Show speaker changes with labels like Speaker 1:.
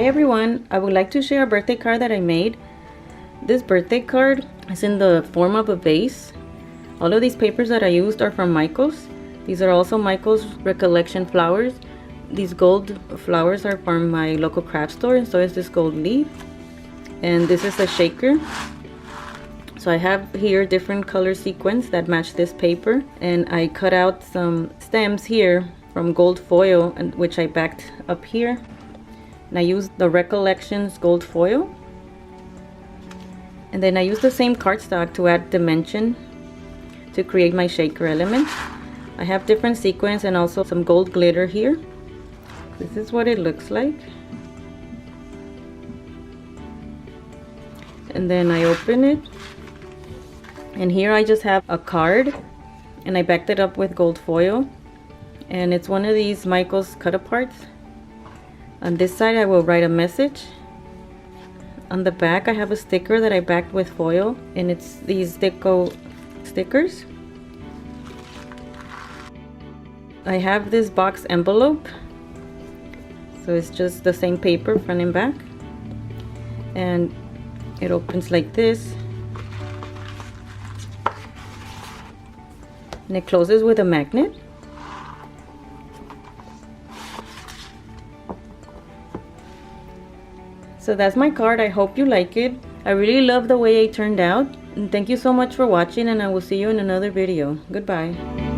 Speaker 1: Hi everyone, I would like to share a birthday card that I made. This birthday card is in the form of a vase. All of these papers that I used are from Michael's. These are also Michael's Recollection flowers. These gold flowers are from my local craft store, and so is this gold leaf. And this is a shaker. So I have here different color sequins that match this paper, and I cut out some stems here from gold foil, and which I backed up here. And I used the Recollections gold foil. And then I used the same cardstock to add dimension to create my shaker element. I have different sequins and also some gold glitter here. This is what it looks like. And then I open it. And here I just have a card, and I backed it up with gold foil. And it's one of these Michael's cut-aparts. On this side I will write a message. On the back I have a sticker that I backed with foil, and it's these deco stickers. I have this box envelope, so it's just the same paper front and back, and it opens like this, and it closes with a magnet. So that's my card. I hope you like it. I really love the way it turned out. And thank you so much for watching, and I will see you in another video. Goodbye.